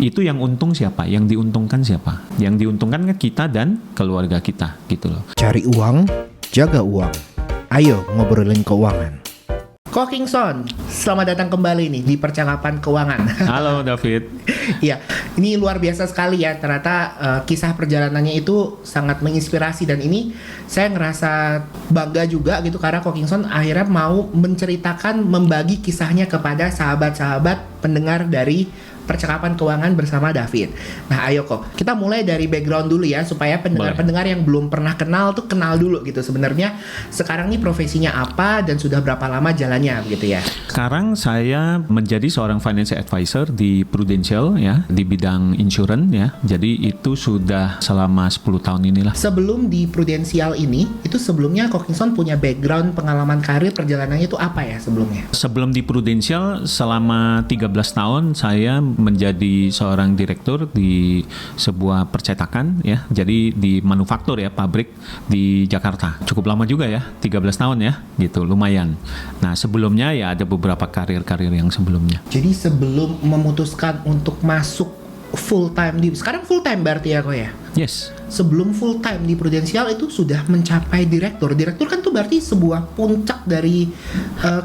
Itu yang untung siapa? Yang diuntungkan siapa? Yang diuntungkan kan kita dan keluarga kita gitu loh. Cari uang, jaga uang. Ayo ngobrolin keuangan. Ko King Son, selamat datang kembali nih di Percakapan Keuangan. Halo David. Iya, ini luar biasa sekali ya. Ternyata kisah perjalanannya itu sangat menginspirasi dan ini saya ngerasa bangga juga gitu karena Ko King Son akhirnya mau menceritakan, membagi kisahnya kepada sahabat-sahabat pendengar dari Percakapan Keuangan bersama David. Nah ayo kok, kita mulai dari background dulu ya supaya pendengar-pendengar yang belum pernah kenal tuh kenal dulu gitu. Sebenarnya sekarang nih profesinya apa dan sudah berapa lama jalannya gitu ya. Sekarang saya menjadi seorang financial advisor di Prudential ya, di bidang insurance ya. Jadi itu sudah selama 10 tahun inilah. Sebelum di Prudential ini, itu sebelumnya Ko King Son punya background pengalaman karir perjalanannya itu apa ya sebelumnya? Sebelum di Prudential selama 13 tahun saya menjadi seorang direktur di sebuah percetakan ya. Jadi di manufaktur ya, pabrik di Jakarta. Cukup lama juga ya, 13 tahun ya, gitu, lumayan. Nah, sebelumnya ya ada beberapa karir-karir yang sebelumnya. Jadi sebelum memutuskan untuk masuk full time di sekarang full time berarti ya kok ya? Yes. Sebelum full time di Prudential itu sudah mencapai direktur. Direktur kan tuh berarti sebuah puncak dari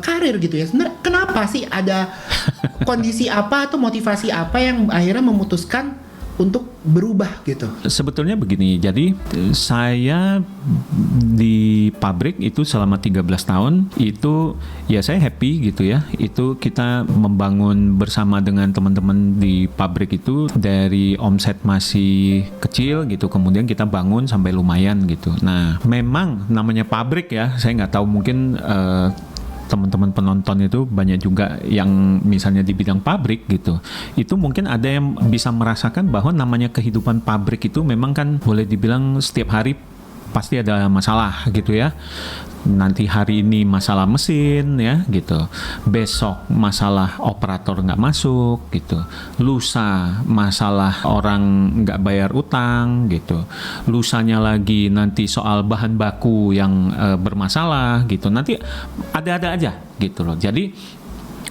karir gitu ya. Sebenarnya kenapa sih ada kondisi apa atau motivasi apa yang akhirnya memutuskan untuk berubah gitu? Sebetulnya begini, jadi saya di pabrik itu selama 13 tahun itu ya saya happy gitu ya. Itu kita membangun bersama dengan teman-teman di pabrik itu dari omset masih kecil gitu, kemudian kita bangun sampai lumayan gitu. Nah, memang namanya pabrik ya, saya nggak tahu mungkin teman-teman penonton itu banyak juga yang misalnya di bidang pabrik gitu. Itu mungkin ada yang bisa merasakan bahwa namanya kehidupan pabrik itu memang kan boleh dibilang setiap hari pasti ada masalah gitu ya. Nanti hari ini masalah mesin ya gitu, besok masalah operator nggak masuk gitu, lusa masalah orang nggak bayar utang gitu, lusanya lagi nanti soal bahan baku yang bermasalah gitu, nanti ada-ada aja gitu loh. Jadi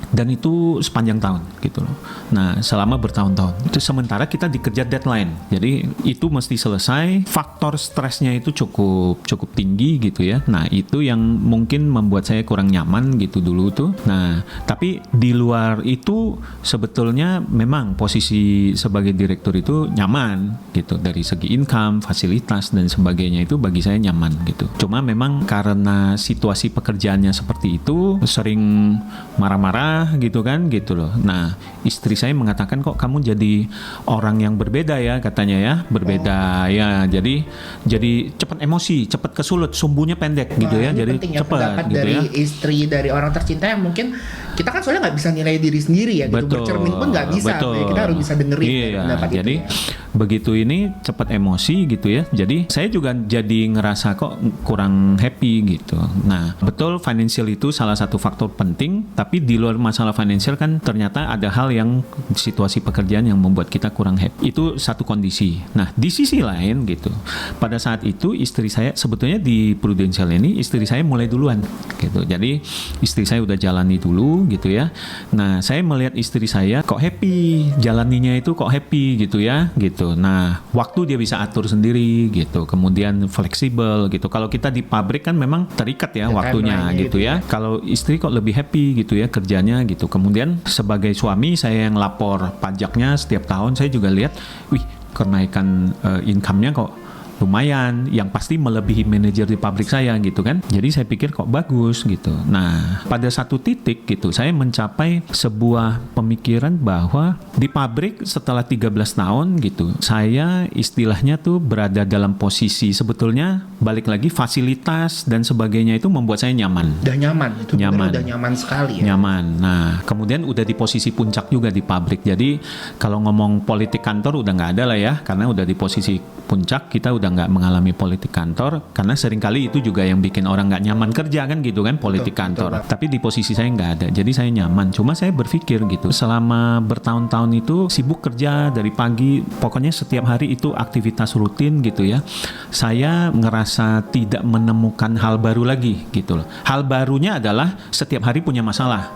dan itu sepanjang tahun gitu loh. Nah, selama bertahun-tahun. Itu sementara kita dikejar deadline. Jadi itu mesti selesai. Faktor stresnya itu cukup tinggi gitu ya. Nah, itu yang mungkin membuat saya kurang nyaman gitu dulu tuh. Nah, tapi di luar itu sebetulnya memang posisi sebagai direktur itu nyaman gitu. Dari segi income, fasilitas dan sebagainya itu bagi saya nyaman gitu. Cuma memang karena situasi pekerjaannya seperti itu, sering marah-marah gitu kan gitu loh. Nah, istri saya mengatakan kok kamu jadi orang yang berbeda ya katanya ya, berbeda ya. Jadi cepat emosi, cepat kesulut, sumbunya pendek gitu ya. Jadi penting ya cepat pendapat gitu dari ya. Istri dari orang tercinta yang mungkin kita kan soalnya nggak bisa nilai diri sendiri ya gitu. Bercermin pun nggak bisa. Betul. Kita harus bisa dengerin pendapat jadi itu. Begitu ini cepat emosi gitu ya. Jadi saya juga jadi ngerasa kok kurang happy gitu. Nah, betul financial itu salah satu faktor penting, tapi di luar masalah financial kan ternyata ada hal yang situasi pekerjaan yang membuat kita kurang happy. Itu satu kondisi. Nah, di sisi lain gitu. Pada saat itu istri saya sebetulnya di Prudential ini istri saya mulai duluan gitu. Jadi istri saya udah jalani dulu gitu ya. Nah, saya melihat istri saya kok happy, jalaninya itu kok happy gitu ya gitu. Nah, waktu dia bisa atur sendiri gitu. Kemudian fleksibel gitu. Kalau kita di pabrik kan memang terikat ya waktunya gitu ya. Kalau istri kok lebih happy gitu ya kerjanya gitu. Kemudian sebagai suami saya yang lapor pajaknya setiap tahun, saya juga lihat, wih kenaikan income-nya kok lumayan, yang pasti melebihi manajer di pabrik saya gitu kan. Jadi saya pikir kok bagus gitu. Nah, pada satu titik gitu saya mencapai sebuah pemikiran bahwa di pabrik setelah 13 tahun gitu, saya istilahnya tuh berada dalam posisi sebetulnya balik lagi fasilitas dan sebagainya itu membuat saya nyaman. Udah nyaman, itu nyaman. udah nyaman sekali ya. Nyaman. Nah, kemudian udah di posisi puncak juga di pabrik. Jadi kalau ngomong politik kantor udah nggak ada lah ya, karena udah di posisi puncak, kita udah nggak mengalami politik kantor, karena seringkali itu juga yang bikin orang nggak nyaman kerja kan gitu kan, politik kantor. Tapi di posisi saya nggak ada, jadi saya nyaman. Cuma saya berpikir gitu, selama bertahun-tahun itu sibuk kerja dari pagi, pokoknya setiap hari itu aktivitas rutin gitu ya. Saya ngerasa tidak menemukan hal baru lagi gitu loh. Hal barunya adalah setiap hari punya masalah,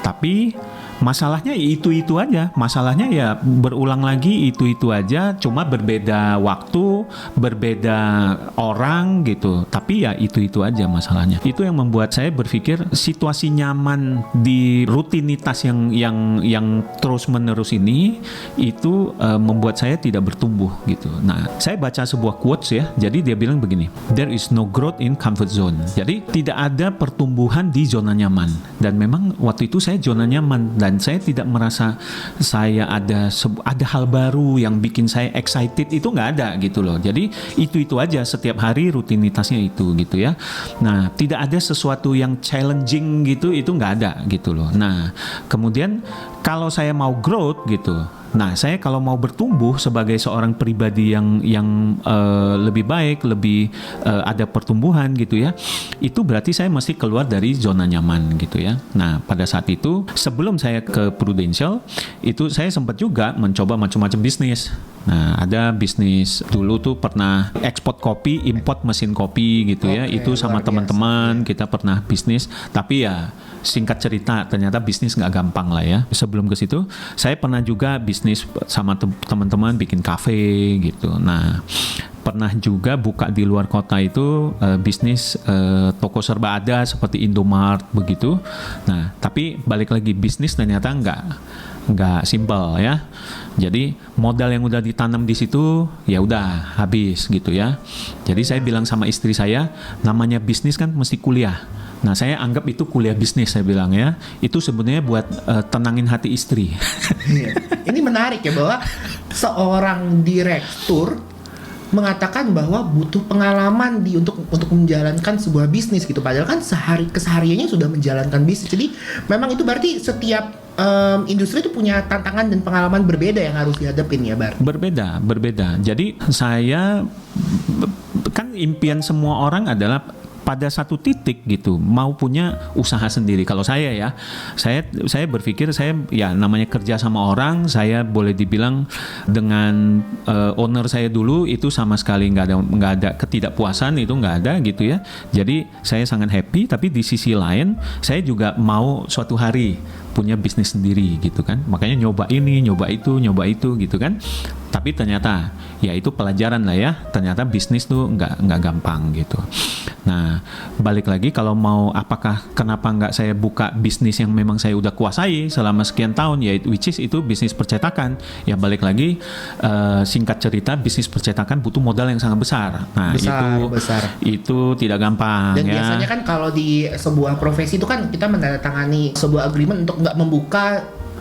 tapi masalahnya itu aja. Masalahnya ya berulang lagi itu aja, cuma berbeda waktu, berbeda orang gitu. Tapi ya itu aja masalahnya. Itu yang membuat saya berpikir situasi nyaman di rutinitas yang terus-menerus ini itu membuat saya tidak bertumbuh gitu. Nah, saya baca sebuah quotes ya. Jadi dia bilang begini, there is no growth in comfort zone. Jadi tidak ada pertumbuhan di zona nyaman. Dan memang waktu itu saya zona nyaman dan saya tidak merasa saya ada hal baru yang bikin saya excited, itu nggak ada gitu loh. Jadi itu aja setiap hari rutinitasnya itu gitu ya. Nah, tidak ada sesuatu yang challenging gitu, itu nggak ada gitu loh. Nah, kemudian kalau saya mau growth gitu, nah saya kalau mau bertumbuh sebagai seorang pribadi yang lebih baik, lebih ada pertumbuhan gitu ya, itu berarti saya mesti keluar dari zona nyaman gitu ya. Nah, pada saat itu sebelum saya ke Prudential itu saya sempat juga mencoba macam-macam bisnis. Nah, ada bisnis dulu tuh pernah ekspor kopi, import mesin kopi gitu ya. Itu sama teman-teman kita pernah bisnis, tapi ya singkat cerita ternyata bisnis nggak gampang lah ya. Sebelum ke situ saya pernah juga bisnis sama teman-teman bikin kafe gitu. Nah, pernah juga buka di luar kota itu bisnis toko serba ada seperti Indomart begitu. Nah, tapi balik lagi bisnis ternyata nggak simpel ya. Jadi modal yang udah ditanam di situ ya udah habis gitu ya. Jadi saya bilang sama istri saya, namanya bisnis kan mesti kuliah. Nah, saya anggap itu kuliah bisnis, saya bilang ya. Itu sebenarnya buat tenangin hati istri. Ini menarik ya, bahwa seorang direktur mengatakan bahwa butuh pengalaman untuk menjalankan sebuah bisnis gitu. Padahal kan kesehariannya sudah menjalankan bisnis. Jadi memang itu berarti setiap industri itu punya tantangan dan pengalaman berbeda yang harus dihadapin ya, Bar. Berbeda. Jadi saya kan impian semua orang adalah pada satu titik gitu mau punya usaha sendiri. Kalau saya ya, saya berpikir saya ya namanya kerja sama orang, saya boleh dibilang dengan owner saya dulu itu sama sekali nggak ada ketidakpuasan, itu nggak ada gitu ya. Jadi saya sangat happy, tapi di sisi lain saya juga mau suatu hari punya bisnis sendiri gitu kan. Makanya nyoba ini, nyoba itu gitu kan. Tapi ternyata ya itu pelajaran lah ya. Ternyata bisnis tuh nggak gampang gitu. Nah, balik lagi kalau mau kenapa nggak saya buka bisnis yang memang saya udah kuasai selama sekian tahun, ya which is itu bisnis percetakan. Ya balik lagi singkat cerita bisnis percetakan butuh modal yang sangat besar. Nah, itu tidak gampang. Dan ya. Biasanya kan kalau di sebuah profesi itu kan kita menandatangani sebuah agreement untuk nggak membuka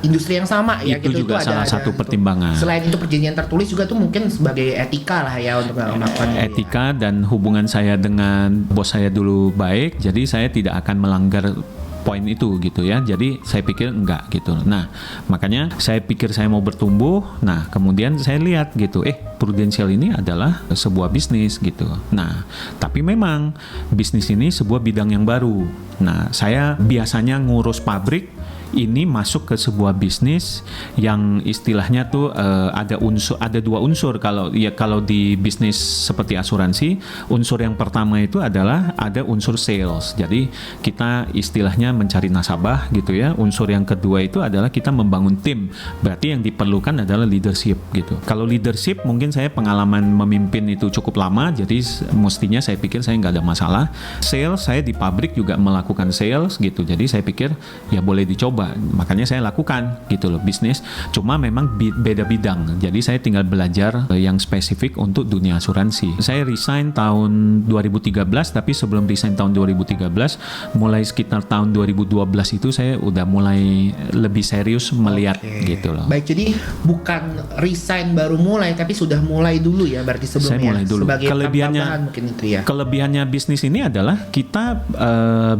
industri yang sama ya, itu gitu. juga salah satu pertimbangan. Selain itu perjanjian tertulis juga tuh mungkin sebagai etika lah ya untuk melakukan etika ya. Dan hubungan saya dengan bos saya dulu baik, jadi saya tidak akan melanggar poin itu gitu ya. Jadi saya pikir enggak gitu. Nah, makanya saya pikir saya mau bertumbuh. Nah, kemudian saya lihat gitu, Prudential ini adalah sebuah bisnis gitu. Nah, tapi memang bisnis ini sebuah bidang yang baru. Nah, saya biasanya ngurus pabrik, ini masuk ke sebuah bisnis yang istilahnya tuh ada dua unsur. Kalau di bisnis seperti asuransi, unsur yang pertama itu adalah ada unsur sales. Jadi kita istilahnya mencari nasabah gitu ya. Unsur yang kedua itu adalah kita membangun tim. Berarti yang diperlukan adalah leadership gitu. Kalau leadership mungkin saya pengalaman memimpin itu cukup lama, jadi mestinya saya pikir saya nggak ada masalah. Sales, saya di pabrik juga melakukan sales gitu. Jadi saya pikir ya boleh dicoba. Makanya saya lakukan gitu loh bisnis, cuma memang beda bidang. Jadi saya tinggal belajar yang spesifik untuk dunia asuransi. Saya resign tahun 2013, tapi sebelum resign tahun 2013, mulai sekitar tahun 2012 itu saya udah mulai lebih serius melihat gitu loh. Baik, jadi bukan resign baru mulai, tapi sudah mulai dulu ya berarti sebelumnya. Saya mulai dulu. Sebagai tambahan mungkin itu ya. Kelebihannya bisnis ini adalah kita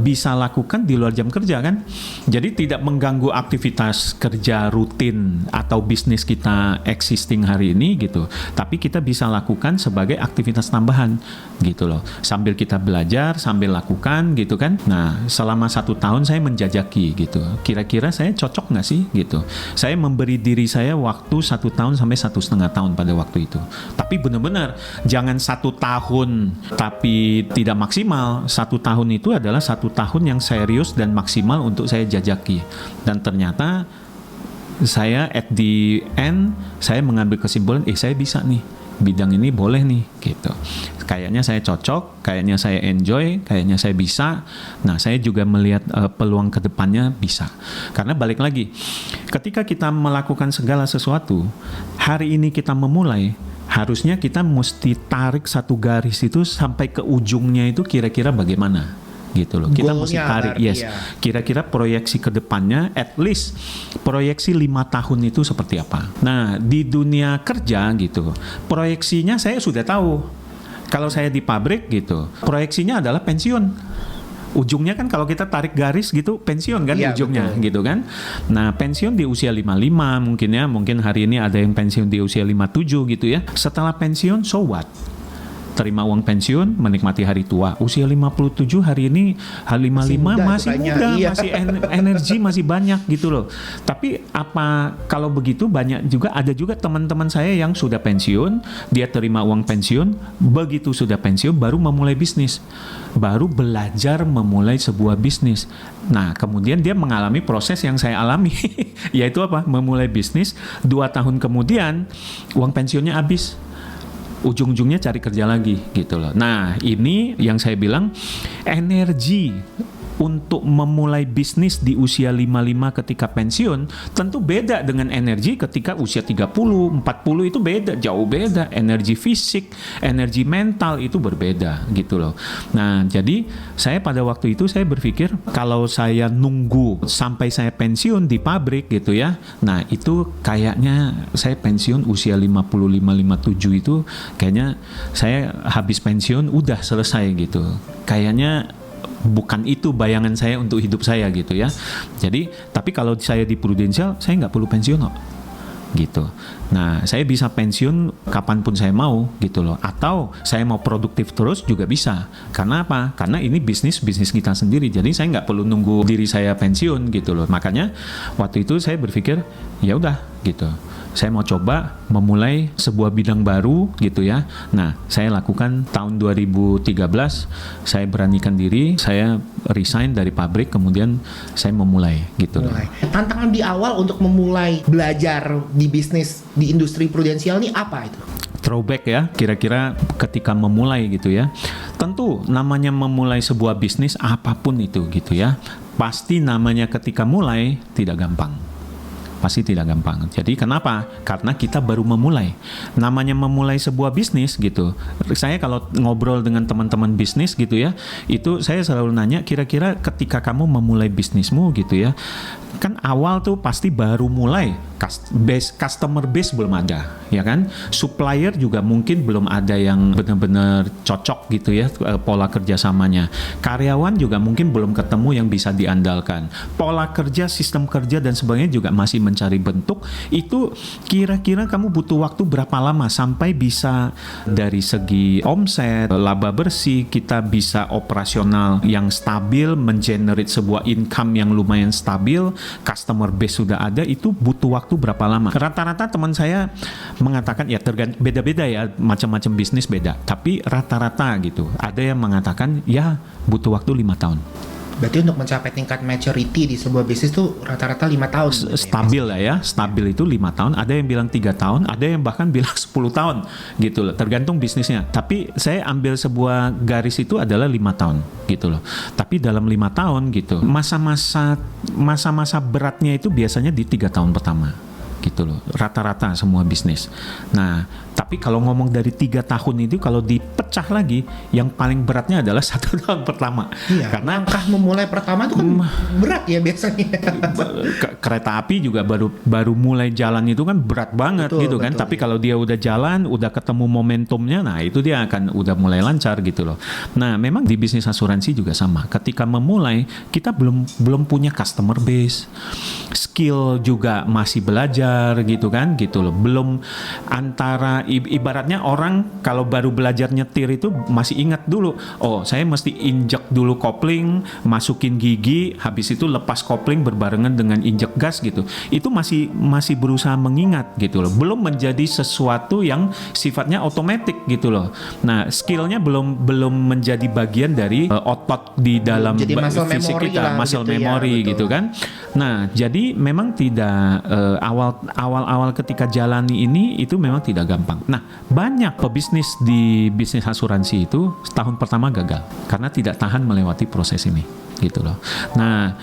bisa lakukan di luar jam kerja kan. Jadi tidak mengganggu aktivitas kerja rutin atau bisnis kita existing hari ini gitu. Tapi kita bisa lakukan sebagai aktivitas tambahan gitu loh. Sambil kita belajar, sambil lakukan gitu kan. Nah, selama 1 tahun saya menjajaki gitu. Kira-kira saya cocok nggak sih gitu. Saya memberi diri saya waktu 1 tahun sampai 1,5 tahun pada waktu itu. Tapi benar-benar jangan 1 tahun tapi tidak maksimal. 1 tahun itu adalah 1 tahun yang serius dan maksimal untuk saya jajaki. Dan ternyata saya at the end saya mengambil kesimpulan, saya bisa nih bidang ini, boleh nih gitu. Kayaknya saya cocok, kayaknya saya enjoy, kayaknya saya bisa. Nah, saya juga melihat peluang ke depannya bisa. Karena balik lagi, ketika kita melakukan segala sesuatu, hari ini kita memulai, harusnya kita mesti tarik satu garis itu sampai ke ujungnya itu kira-kira bagaimana. Gitu loh. Kita mesti tarik, kira-kira proyeksi ke depannya, at least proyeksi 5 tahun itu seperti apa. Nah, di dunia kerja gitu, proyeksinya saya sudah tahu. Kalau saya di pabrik gitu, proyeksinya adalah pensiun. Ujungnya kan kalau kita tarik garis gitu, pensiun kan ujungnya, betul. Gitu kan. Nah, pensiun di usia 55 mungkin ya, mungkin hari ini ada yang pensiun di usia 57 gitu ya. Setelah pensiun, so what? Terima uang pensiun, menikmati hari tua. Usia 57 hari ini, 55 masih muda, masih energi masih banyak gitu loh. Tapi apa kalau begitu ada juga teman-teman saya yang sudah pensiun, dia terima uang pensiun, begitu sudah pensiun baru memulai bisnis. Baru belajar memulai sebuah bisnis. Nah, kemudian dia mengalami proses yang saya alami, yaitu apa? Memulai bisnis, 2 tahun kemudian uang pensiunnya habis. Ujung-ujungnya cari kerja lagi gitu loh. Nah, ini yang saya bilang, energi untuk memulai bisnis di usia 55 ketika pensiun tentu beda dengan energi ketika usia 30, 40 itu beda, jauh beda. Energi fisik, energi mental itu berbeda gitu loh. Nah, jadi saya pada waktu itu saya berpikir kalau saya nunggu sampai saya pensiun di pabrik gitu ya. Nah, itu kayaknya saya pensiun usia 55, 57 itu kayaknya saya habis pensiun udah selesai gitu. Kayaknya bukan itu bayangan saya untuk hidup saya gitu ya. Jadi, tapi kalau saya di Prudential, saya nggak perlu pensiun kok. Gitu. Nah, saya bisa pensiun kapanpun saya mau gitu loh. Atau saya mau produktif terus juga bisa. Karena apa? Karena ini bisnis kita sendiri. Jadi saya nggak perlu nunggu diri saya pensiun gitu loh. Makanya waktu itu saya berpikir ya udah gitu. Saya mau coba memulai sebuah bidang baru gitu ya. Nah, saya lakukan tahun 2013, saya beranikan diri, saya resign dari pabrik, kemudian saya memulai gitu. Tantangan di awal untuk memulai belajar di bisnis di industri prudensial ini apa itu? Throwback ya, kira-kira ketika memulai gitu ya. Tentu namanya memulai sebuah bisnis apapun itu gitu ya. Pasti namanya ketika mulai tidak gampang. Pasti tidak gampang. Jadi kenapa? Karena kita baru memulai. Namanya memulai sebuah bisnis gitu. Saya kalau ngobrol dengan teman-teman bisnis gitu ya, itu saya selalu nanya, kira-kira ketika kamu memulai bisnismu gitu ya, kan awal tuh pasti baru mulai, customer base belum ada, ya kan? Supplier juga mungkin belum ada yang benar-benar cocok gitu ya pola kerjasamanya. Karyawan juga mungkin belum ketemu yang bisa diandalkan. Pola kerja, sistem kerja dan sebagainya juga masih mencari bentuk. Itu kira-kira kamu butuh waktu berapa lama sampai bisa dari segi omset, laba bersih, kita bisa operasional yang stabil, mengenerate sebuah income yang lumayan stabil, customer base sudah ada, itu butuh waktu berapa lama? Rata-rata teman saya mengatakan ya beda-beda ya, macam-macam bisnis beda, tapi rata-rata gitu. Ada yang mengatakan ya butuh waktu 5 tahun. Berarti untuk mencapai tingkat maturity di sebuah bisnis tuh rata-rata 5 tahun. Stabil lah ya, stabil itu 5 tahun. Ada yang bilang 3 tahun, ada yang bahkan bilang 10 tahun gitu loh, tergantung bisnisnya. Tapi saya ambil sebuah garis itu adalah 5 tahun gitu loh. Tapi dalam 5 tahun gitu, masa-masa beratnya itu biasanya di 3 tahun pertama gitu loh, rata-rata semua bisnis. Nah, tapi kalau ngomong dari 3 tahun itu, kalau dipecah lagi, yang paling beratnya adalah 1 tahun pertama. Iya, karena langkah memulai pertama itu kan berat ya biasanya. Kereta api juga baru mulai jalan itu kan berat banget, betul, gitu kan. Betul. Tapi kalau dia udah jalan, udah ketemu momentumnya, nah itu dia akan udah mulai lancar gitu loh. Nah, memang di bisnis asuransi juga sama. Ketika memulai, kita belum punya customer base, skill juga masih belajar gitu kan, gitu loh. Belum antara ibaratnya orang kalau baru belajar nyetir itu masih ingat dulu, oh saya mesti injek dulu kopling, masukin gigi, habis itu lepas kopling berbarengan dengan injek gas gitu. Itu masih berusaha mengingat gitu loh. Belum menjadi sesuatu yang sifatnya otomatis gitu loh. Nah, skillnya belum menjadi bagian dari otot di dalam Jadi muscle fisik memory kita, lah muscle gitu ya, memory betul. gitu kan. Nah, jadi memang tidak awal-awal ketika jalani ini itu memang tidak gampang. Nah, banyak pebisnis di bisnis asuransi itu tahun pertama gagal karena tidak tahan melewati proses ini gitu loh. Nah,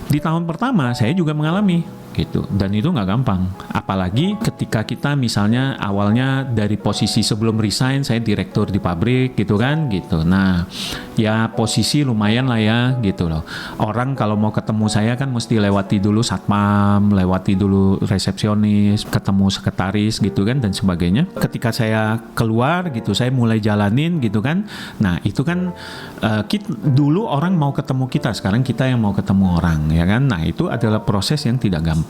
di tahun pertama saya juga mengalami gitu, dan itu nggak gampang, apalagi ketika kita misalnya awalnya dari posisi sebelum resign saya direktur di pabrik gitu kan gitu. Nah, ya posisi lumayan lah ya gitu loh. Orang kalau mau ketemu saya kan mesti lewati dulu satpam, lewati dulu resepsionis, ketemu sekretaris gitu kan dan sebagainya. Ketika saya keluar gitu, saya mulai jalanin gitu kan. Nah, itu kan dulu orang mau ketemu kita, sekarang kita yang mau ketemu orang ya kan. Nah, itu adalah proses yang tidak gampang.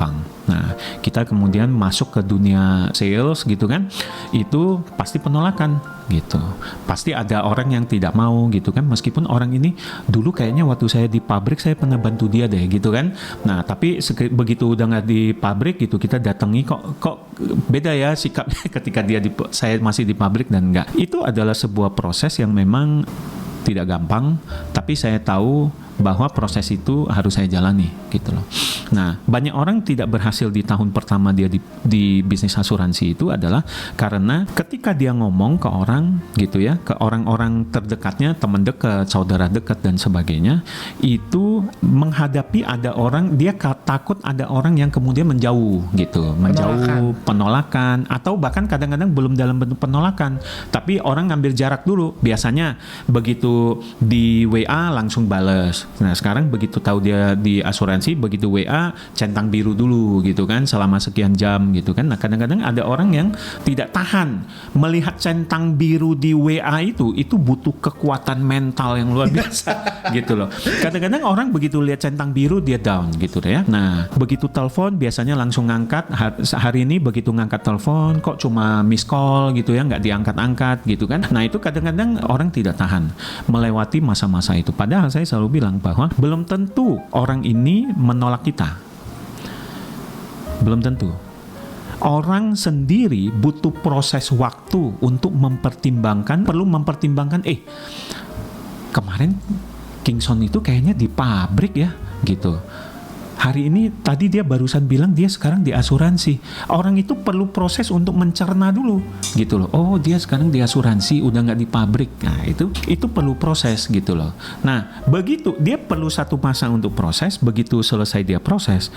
Nah, kita kemudian masuk ke dunia sales gitu kan, itu pasti penolakan gitu. Pasti ada orang yang tidak mau gitu kan, meskipun orang ini dulu kayaknya waktu saya di pabrik saya pernah bantu dia deh gitu kan. Nah, tapi begitu udah nggak di pabrik gitu, kita datangi kok beda ya sikapnya ketika saya masih di pabrik dan enggak. Itu adalah sebuah proses yang memang tidak gampang, tapi saya tahu bahwa proses itu harus saya jalani gitu loh. Nah, banyak orang tidak berhasil di tahun pertama dia di bisnis asuransi itu adalah karena ketika dia ngomong ke orang gitu ya, ke orang-orang terdekatnya, teman dekat, saudara dekat dan sebagainya, itu menghadapi ada orang, dia takut ada orang yang kemudian menjauh gitu, penolakan atau bahkan kadang-kadang belum dalam bentuk penolakan, tapi orang ngambil jarak dulu. Biasanya begitu di WA langsung bales. Nah, sekarang begitu tahu dia di asuransi, begitu WA centang biru dulu gitu kan selama sekian jam gitu kan. Nah, kadang-kadang ada orang yang tidak tahan melihat centang biru di WA itu butuh kekuatan mental yang luar biasa gitu loh. Kadang-kadang orang begitu lihat centang biru dia down gitu deh ya. Nah, begitu telepon biasanya langsung ngangkat. Hari ini begitu ngangkat telepon kok cuma miss call gitu ya, nggak diangkat-angkat gitu kan. Nah, itu kadang-kadang orang tidak tahan melewati masa-masa itu. Padahal saya selalu bilang bahwa belum tentu orang ini menolak kita. Belum tentu. Orang sendiri butuh proses waktu untuk perlu mempertimbangkan kemarin Kingson itu kayaknya di pabrik ya gitu. Hari ini tadi dia barusan bilang dia sekarang di asuransi. Orang itu perlu proses untuk mencerna dulu gitu loh. Oh, dia sekarang di asuransi udah nggak di pabrik. Nah, itu perlu proses gitu loh. Nah, begitu dia perlu satu masa untuk proses. Begitu selesai dia proses,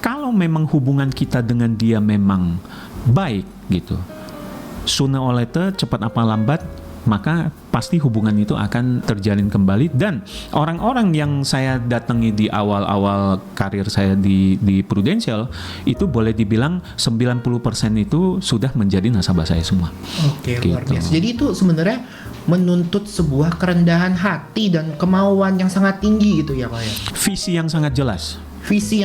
kalau memang hubungan kita dengan dia memang baik gitu, sooner or later, cepat apa lambat, maka pasti hubungan itu akan terjalin kembali. Dan orang-orang yang saya datangi di awal-awal karir saya di Prudential itu boleh dibilang 90% itu sudah menjadi nasabah saya semua. Oke, gitu. luar biasa. Jadi itu sebenarnya menuntut sebuah kerendahan hati dan kemauan yang sangat tinggi gitu ya Pak ya. Visi yang sangat jelas. Visi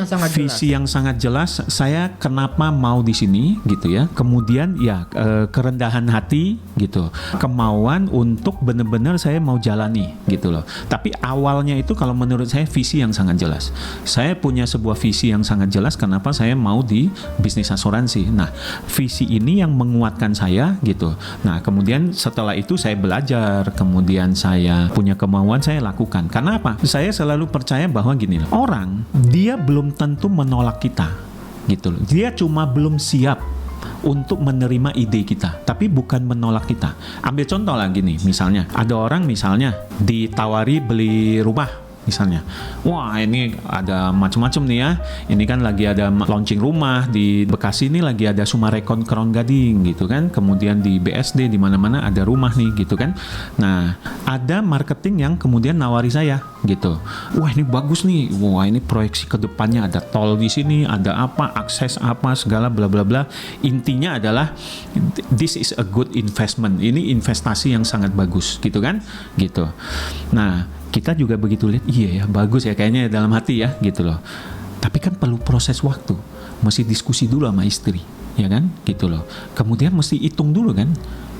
yang sangat jelas. Saya kenapa mau di sini gitu ya. Kemudian ya kerendahan hati gitu, kemauan untuk benar-benar saya mau jalani gitu loh. Tapi awalnya itu kalau menurut saya visi yang sangat jelas. Saya punya sebuah visi yang sangat jelas kenapa saya mau di bisnis asuransi. Nah, visi ini yang menguatkan saya gitu. Nah, kemudian setelah itu saya belajar, kemudian saya punya kemauan, saya lakukan. Karena apa? Saya selalu percaya bahwa gini loh, orang dia belum tentu menolak kita gitu loh. Dia cuma belum siap untuk menerima ide kita, tapi bukan menolak kita. Ambil contoh lah gini, misalnya ada orang misalnya ditawari beli rumah misalnya. Wah, ini ada macam-macam nih ya. Ini kan lagi ada launching rumah di Bekasi, ini lagi ada Sumarekon Crown Gading gitu kan. Kemudian di BSD di mana-mana ada rumah nih gitu kan. Nah, ada marketing yang kemudian nawari saya gitu. Wah, ini bagus nih. Wah, ini proyeksi ke depannya ada tol di sini, ada apa, akses apa segala bla bla bla. Intinya adalah this is a good investment. Ini investasi yang sangat bagus gitu kan? Gitu. Nah, kita juga begitu lihat, iya ya bagus ya kayaknya dalam hati ya gitu loh. Tapi kan perlu proses waktu, mesti diskusi dulu sama istri, ya kan gitu loh. Kemudian mesti hitung dulu kan,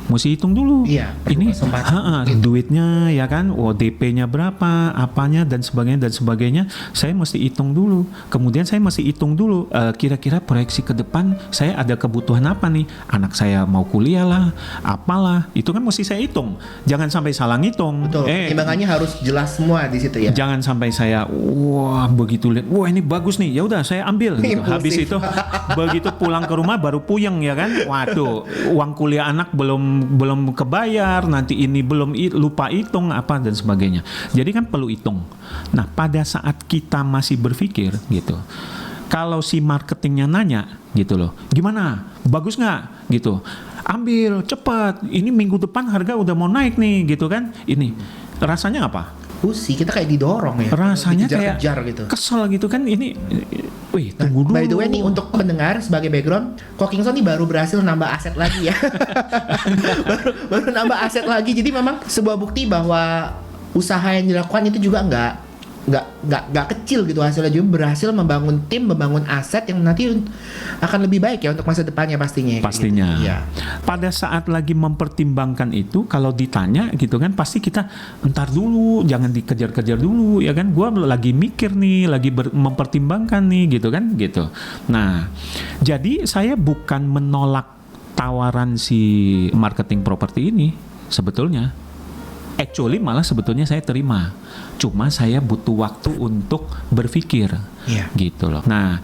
mesti hitung dulu. Iya, perlu Ini kesempatan gitu. duitnya ya kan, DP-nya berapa, apanya dan sebagainya. Saya mesti hitung dulu. Kemudian saya mesti hitung dulu kira-kira proyeksi ke depan saya ada kebutuhan apa nih? Anak saya mau kuliah lah, apalah. Itu kan mesti saya hitung. Jangan sampai salah ngitung. Betul, pertimbangannya harus jelas semua di situ ya. Jangan sampai saya begitu lihat, ini bagus nih, ya udah saya ambil gitu. Impulsif. Habis itu begitu pulang ke rumah baru puyeng ya kan. Waduh, uang kuliah anak belum kebayar, nanti ini belum lupa hitung apa dan sebagainya. Jadi kan perlu hitung. Nah, pada saat kita masih berpikir gitu, kalau si marketingnya nanya gitu loh, gimana? Bagus nggak? Gitu. Ambil cepat. Ini minggu depan harga udah mau naik nih gitu kan. Ini rasanya apa? Pusing, kita kayak didorong ya. Rasanya kayak Dikejar-kejar gitu. kesel gitu kan. Ini tunggu dulu. By the way nih, untuk pendengar sebagai background, Kokingson nih baru berhasil nambah aset lagi ya. baru nambah aset lagi. Jadi memang sebuah bukti bahwa usaha yang dilakukan itu juga nggak kecil gitu hasilnya, juga berhasil membangun tim, membangun aset yang nanti akan lebih baik ya untuk masa depannya pastinya. Pastinya. Gitu. Ya. Pada saat lagi mempertimbangkan itu, kalau ditanya gitu kan, pasti kita entar dulu, jangan dikejar-kejar dulu ya kan. Gua lagi mikir nih, lagi mempertimbangkan nih gitu kan, gitu. Nah, jadi saya bukan menolak tawaran si marketing properti ini sebetulnya. Actually malah sebetulnya saya terima. Cuma saya butuh waktu untuk berpikir. Iya. Gitu loh. Nah,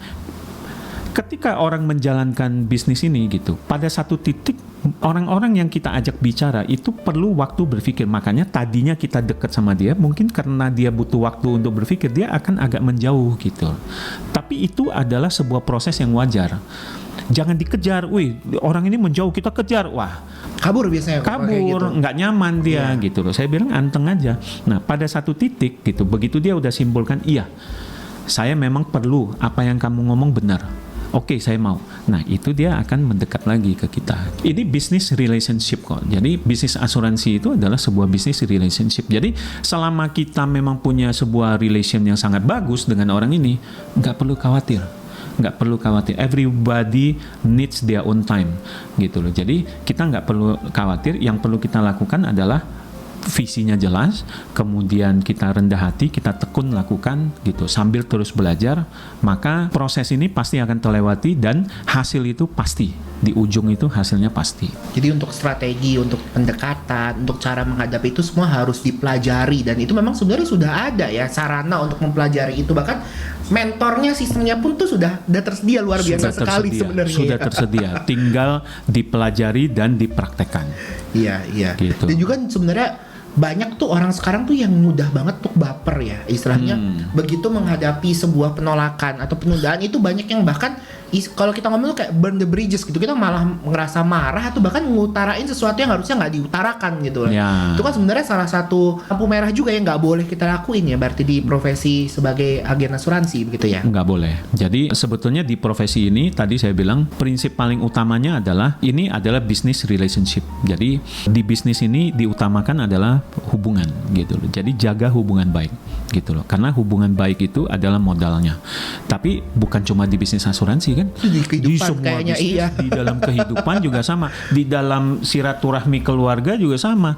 ketika orang menjalankan bisnis ini gitu, pada satu titik orang-orang yang kita ajak bicara itu perlu waktu berpikir. Makanya tadinya kita dekat sama dia, mungkin karena dia butuh waktu untuk berpikir, dia akan agak menjauh gitu. Tapi itu adalah sebuah proses yang wajar. Jangan dikejar, orang ini menjauh, kita kejar, Kabur biasanya. kabur, Gitu. nggak nyaman dia Iya. gitu loh. Saya bilang anteng aja. Nah, pada satu titik gitu, begitu dia udah simpulkan, iya, saya memang perlu apa yang kamu ngomong benar. Oke, saya mau. Nah, itu dia akan mendekat lagi ke kita. Ini bisnis relationship kok. Jadi bisnis asuransi itu adalah sebuah bisnis relationship. Jadi selama kita memang punya sebuah relation yang sangat bagus dengan orang ini, nggak perlu khawatir. Nggak perlu khawatir. Everybody needs their own time, gitu loh. Jadi kita nggak perlu khawatir. Yang perlu kita lakukan adalah visinya jelas, kemudian kita rendah hati, kita tekun lakukan gitu sambil terus belajar, maka proses ini pasti akan terlewati dan hasil itu pasti di ujung itu hasilnya pasti. Jadi untuk strategi, untuk pendekatan, untuk cara menghadapi itu semua harus dipelajari, dan itu memang sebenarnya sudah ada ya sarana untuk mempelajari itu, bahkan mentornya, sistemnya pun tuh sudah tersedia luar biasa sekali sebenarnya. Sudah tersedia, tinggal dipelajari dan dipraktekkan. Iya. Gitu. Dan juga sebenarnya banyak tuh orang sekarang tuh yang mudah banget tuh baper ya istilahnya. Begitu menghadapi sebuah penolakan atau penundaan itu banyak yang bahkan kalau kita ngomong tuh kayak burn the bridges gitu, kita malah ngerasa marah atau bahkan ngutarain sesuatu yang harusnya nggak diutarakan gitu. Ya. Itu kan sebenarnya salah satu lampu merah juga yang nggak boleh kita lakuin ya, berarti di profesi sebagai agen asuransi begitu ya. Nggak boleh. Jadi sebetulnya di profesi ini tadi saya bilang prinsip paling utamanya adalah ini adalah business relationship. Jadi di bisnis ini diutamakan adalah hubungan gitu loh. Jadi jaga hubungan baik gitu loh. Karena hubungan baik itu adalah modalnya. Tapi bukan cuma di bisnis asuransi kan. Di kehidupan semua kayaknya bisnis, iya. di dalam kehidupan juga sama, di dalam silaturahmi keluarga juga sama.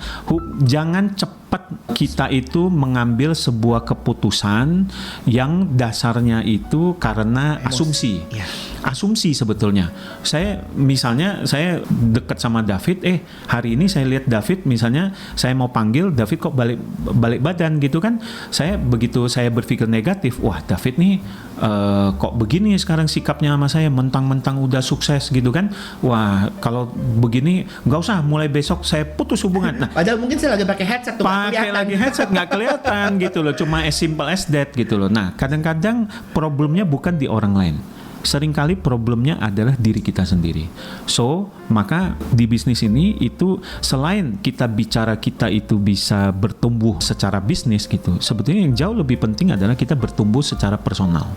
Jangan cepat kita itu mengambil sebuah keputusan yang dasarnya itu karena asumsi. Iya. Asumsi sebetulnya. Saya dekat sama David, hari ini saya lihat David misalnya, saya mau panggil David kok balik badan gitu kan. Begitu saya berpikir negatif, David nih kok begini sekarang sikapnya sama saya, mentang-mentang udah sukses gitu kan. Kalau begini nggak usah, mulai besok saya putus hubungan. Nah, Padahal mungkin saya lagi pakai headset tuh, pakai lagi headset nggak kelihatan gitu loh, cuma as simple as that gitu loh. Nah, kadang-kadang problemnya bukan di orang lain. Seringkali problemnya adalah diri kita sendiri. So, maka di bisnis ini itu selain kita bicara kita itu bisa bertumbuh secara bisnis gitu, sebetulnya yang jauh lebih penting adalah kita bertumbuh secara personal.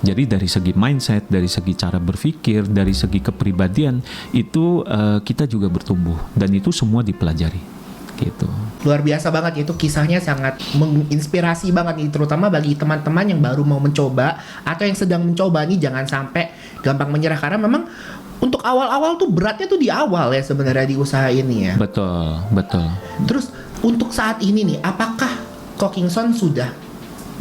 Jadi dari segi mindset, dari segi cara berpikir, dari segi kepribadian itu kita juga bertumbuh, dan itu semua dipelajari. Gitu. Luar biasa banget ya, itu kisahnya sangat menginspirasi banget nih, terutama bagi teman-teman yang baru mau mencoba atau yang sedang mencoba nih. Jangan sampai gampang menyerah, karena memang untuk awal-awal tuh beratnya tuh di awal ya sebenarnya di usaha ini ya. Betul, betul. Terus untuk saat ini nih, apakah Cockingson sudah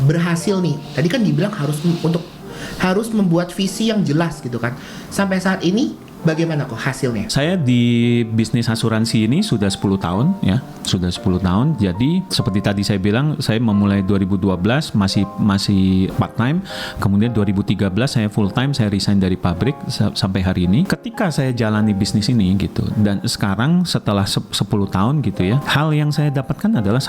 berhasil nih? Tadi kan dibilang harus membuat visi yang jelas gitu kan. Sampai saat ini bagaimana kok hasilnya? Saya di bisnis asuransi ini sudah 10 tahun ya, sudah 10 tahun. Jadi seperti tadi saya bilang, saya memulai 2012 masih part time. Kemudian 2013 saya full time, saya resign dari pabrik sampai hari ini. Ketika saya jalani bisnis ini gitu, dan sekarang setelah 10 tahun gitu ya, hal yang saya dapatkan adalah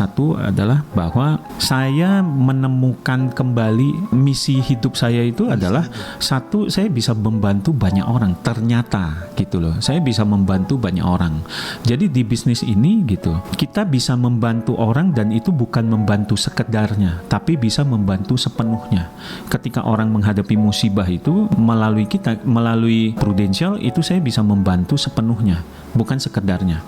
bahwa saya menemukan kembali misi hidup saya itu adalah satu, saya bisa membantu banyak orang. Ternyata gitu loh, saya bisa membantu banyak orang. Jadi di bisnis ini gitu, kita bisa membantu orang dan itu bukan membantu sekedarnya, tapi bisa membantu sepenuhnya. Ketika orang menghadapi musibah itu melalui Prudential itu saya bisa membantu sepenuhnya, bukan sekedarnya.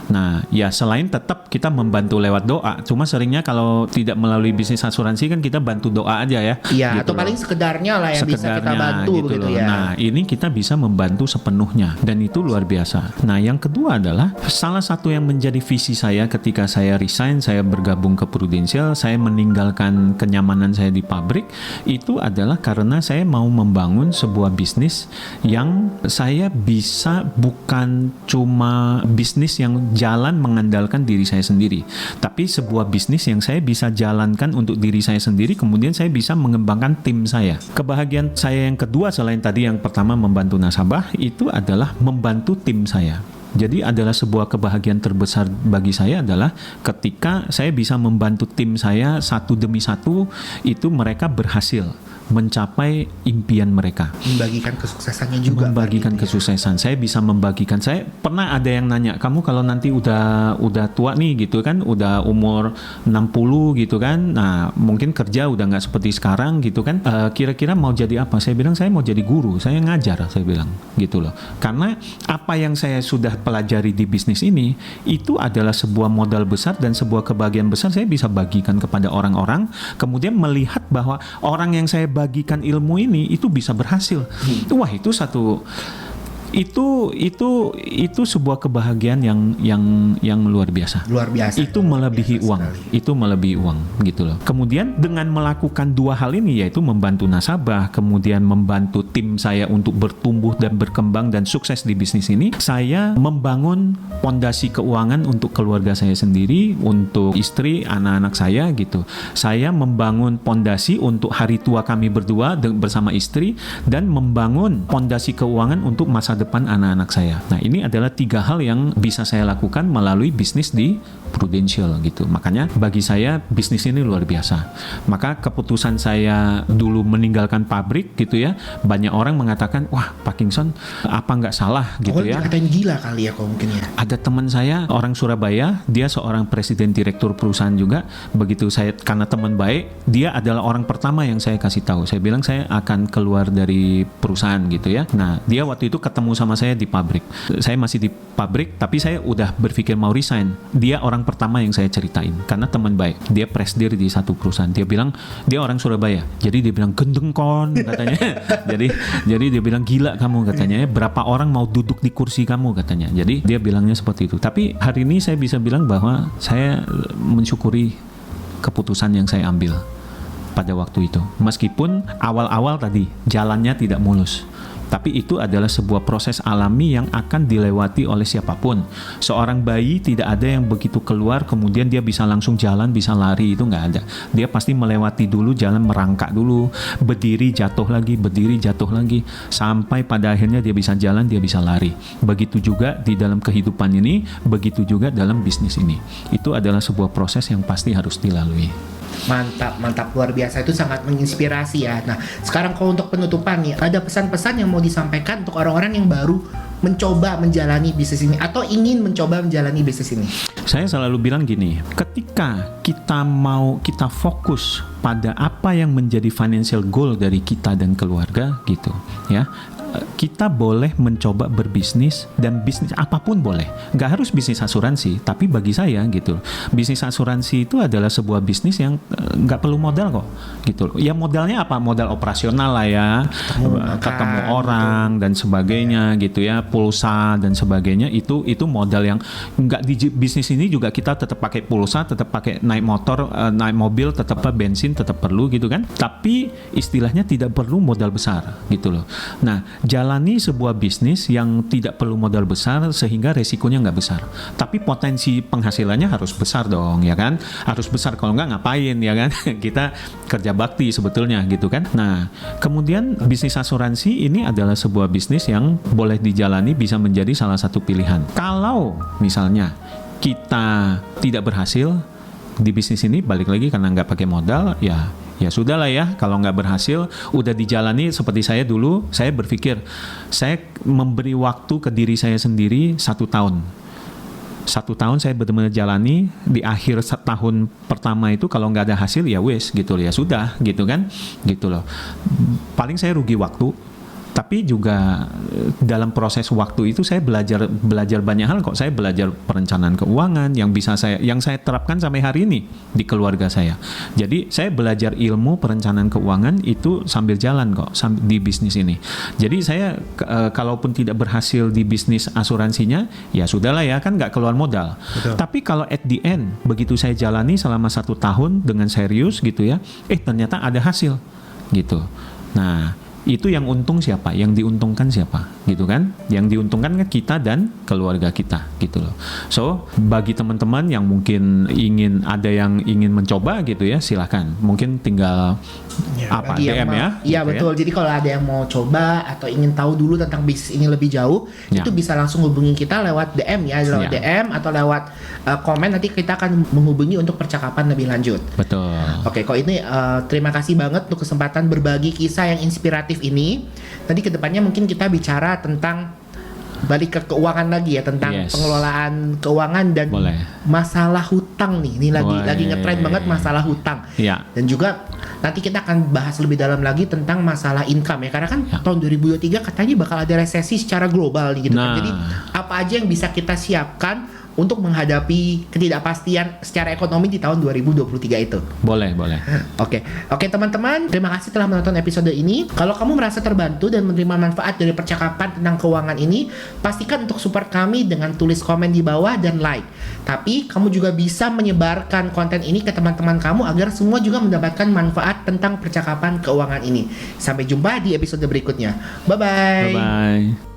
Nah, ya selain tetap kita membantu lewat doa, cuma seringnya kalau tidak melalui bisnis asuransi kan kita bantu doa aja ya. Iya, gitu atau paling sekedarnya lah yang bisa kita bantu gitu loh. ya. Nah, ini kita bisa membantu sepenuhnya dan itu luar biasa. Nah, yang kedua adalah salah satu yang menjadi visi saya ketika saya resign, saya bergabung ke Prudential, saya meninggalkan kenyamanan saya di pabrik, itu adalah karena saya mau membangun sebuah bisnis yang saya bisa bukan cuma bisnis yang jalan mengandalkan diri saya sendiri, tapi sebuah bisnis yang saya bisa jalankan untuk diri saya sendiri, kemudian saya bisa mengembangkan tim saya. Kebahagiaan saya yang kedua selain tadi yang pertama membantu nasabah, itu adalah membantu tim saya. Jadi adalah sebuah kebahagiaan terbesar bagi saya adalah ketika saya bisa membantu tim saya satu demi satu, itu mereka berhasil mencapai impian mereka. Membagikan kesuksesannya juga. Membagikan kesuksesan. Saya bisa membagikan. Saya pernah ada yang nanya, kamu kalau nanti udah tua nih gitu kan, udah umur 60 gitu kan, nah mungkin kerja udah nggak seperti sekarang gitu kan, kira-kira mau jadi apa? Saya bilang saya mau jadi guru, saya ngajar, saya bilang gitu loh. Karena apa yang saya sudah pelajari di bisnis ini, itu adalah sebuah modal besar dan sebuah kebahagiaan besar saya bisa bagikan kepada orang-orang, kemudian melihat bahwa orang yang saya bagikan ilmu ini itu bisa berhasil. Wah, itu sebuah kebahagiaan yang luar biasa. Luar biasa. Itu melebihi uang. Itu melebihi uang gitu loh. Kemudian dengan melakukan dua hal ini, yaitu membantu nasabah, kemudian membantu tim saya untuk bertumbuh dan berkembang dan sukses di bisnis ini, saya membangun pondasi keuangan untuk keluarga saya sendiri, untuk istri, anak-anak saya gitu. Saya membangun pondasi untuk hari tua kami berdua bersama istri, dan membangun pondasi keuangan untuk masa depan anak-anak saya. Nah, ini adalah 3 hal yang bisa saya lakukan melalui bisnis di Prudential gitu. Makanya bagi saya bisnis ini luar biasa. Maka keputusan saya dulu meninggalkan pabrik gitu ya, banyak orang mengatakan, wah Parkinson apa nggak salah gitu ya. Dikatain gila kali ya kok mungkin ya. Ada teman saya orang Surabaya, dia seorang presiden direktur perusahaan juga. Begitu saya, karena teman baik, dia adalah orang pertama yang saya kasih tahu. Saya bilang saya akan keluar dari perusahaan gitu ya. Nah, dia waktu itu ketemu sama saya di pabrik. Saya masih di pabrik, tapi saya udah berpikir mau resign. Dia orang pertama yang saya ceritain, karena teman baik. Dia presidir di satu perusahaan. Dia bilang, dia orang Surabaya. Jadi dia bilang, gendeng kon katanya. jadi dia bilang, gila kamu katanya. Berapa orang mau duduk di kursi kamu katanya. Jadi dia bilangnya seperti itu. Tapi hari ini saya bisa bilang bahwa saya mensyukuri keputusan yang saya ambil pada waktu itu. Meskipun awal-awal tadi jalannya tidak mulus, tapi itu adalah sebuah proses alami yang akan dilewati oleh siapapun. Seorang bayi tidak ada yang begitu keluar kemudian dia bisa langsung jalan, bisa lari, itu nggak ada. Dia pasti melewati dulu jalan, merangkak dulu, berdiri jatuh lagi, sampai pada akhirnya dia bisa jalan, dia bisa lari. Begitu juga di dalam kehidupan ini, begitu juga dalam bisnis ini. Itu adalah sebuah proses yang pasti harus dilalui. Mantap luar biasa, itu sangat menginspirasi ya. Nah, sekarang kalau untuk penutupan nih, ada pesan-pesan yang mau disampaikan untuk orang-orang yang baru mencoba menjalani bisnis ini atau ingin mencoba menjalani bisnis ini? Saya selalu bilang gini, ketika kita fokus pada apa yang menjadi financial goal dari kita dan keluarga gitu ya, kita boleh mencoba berbisnis, dan bisnis apapun boleh. Nggak harus bisnis asuransi, tapi bagi saya gitu, bisnis asuransi itu adalah sebuah bisnis yang nggak perlu modal kok, gitu. Ya modalnya apa? Modal operasional lah ya, ketemu orang dan sebagainya gitu ya, pulsa dan sebagainya. Itu modal yang nggak di bisnis ini juga kita tetap pakai pulsa, tetap pakai naik motor, naik mobil, tetap bensin tetap perlu gitu kan. Tapi istilahnya tidak perlu modal besar gitu loh. Nah, jalani sebuah bisnis yang tidak perlu modal besar sehingga resikonya nggak besar. Tapi potensi penghasilannya harus besar dong, ya kan? Harus besar, kalau nggak ngapain ya kan? Kita kerja bakti sebetulnya gitu kan. Nah, kemudian bisnis asuransi ini adalah sebuah bisnis yang boleh dijalani, bisa menjadi salah satu pilihan. Kalau misalnya kita tidak berhasil di bisnis ini, balik lagi karena nggak pakai modal, ya sudah lah ya. Kalau nggak berhasil, udah dijalani. Seperti saya dulu, saya berpikir saya memberi waktu ke diri saya sendiri 1 tahun. 1 tahun saya benar-benar jalani. Di akhir tahun pertama itu kalau nggak ada hasil ya wes gitu, ya sudah gitu kan, gitu loh. Paling saya rugi waktu. Tapi juga dalam proses waktu itu saya belajar banyak hal kok. Saya belajar perencanaan keuangan yang saya terapkan sampai hari ini di keluarga saya. Jadi saya belajar ilmu perencanaan keuangan itu sambil jalan kok di bisnis ini. Jadi saya kalaupun tidak berhasil di bisnis asuransinya, ya sudahlah ya, kan nggak keluar modal. Betul. Tapi kalau at the end begitu saya jalani selama 1 tahun dengan serius gitu ya, ternyata ada hasil gitu. Nah, itu yang untung siapa? Yang diuntungkan siapa? Gitu kan? Yang diuntungkan kan kita dan keluarga kita gitu loh. So, bagi teman-teman yang mungkin ada yang ingin mencoba gitu ya, silahkan. Mungkin tinggal bagi DM ya. Iya gitu betul. ya. Jadi kalau ada yang mau coba atau ingin tahu dulu tentang bisnis ini lebih jauh, Ya. itu bisa langsung hubungi kita lewat DM ya, lewat Ya. DM atau lewat komen. Nanti kita akan menghubungi untuk percakapan lebih lanjut. Betul. Oke, kok ini terima kasih banget untuk kesempatan berbagi kisah yang inspiratif ini. Nanti kedepannya mungkin kita bicara tentang balik ke keuangan lagi ya, tentang Yes. pengelolaan keuangan dan Boleh. masalah hutang nih. Ini lagi Boleh. ngetrend banget masalah hutang. Ya. Dan juga nanti kita akan bahas lebih dalam lagi tentang masalah income ya, karena kan Ya. tahun 2023 katanya bakal ada resesi secara global nih gitu kan. Nah. Jadi apa aja yang bisa kita siapkan untuk menghadapi ketidakpastian secara ekonomi di tahun 2023 itu. Boleh. Oke teman-teman, terima kasih telah menonton episode ini. Kalau kamu merasa terbantu dan menerima manfaat dari percakapan tentang keuangan ini, pastikan untuk support kami dengan tulis komen di bawah dan like. Tapi kamu juga bisa menyebarkan konten ini ke teman-teman kamu agar semua juga mendapatkan manfaat tentang percakapan keuangan ini. Sampai jumpa di episode berikutnya. Bye-bye. Bye-bye.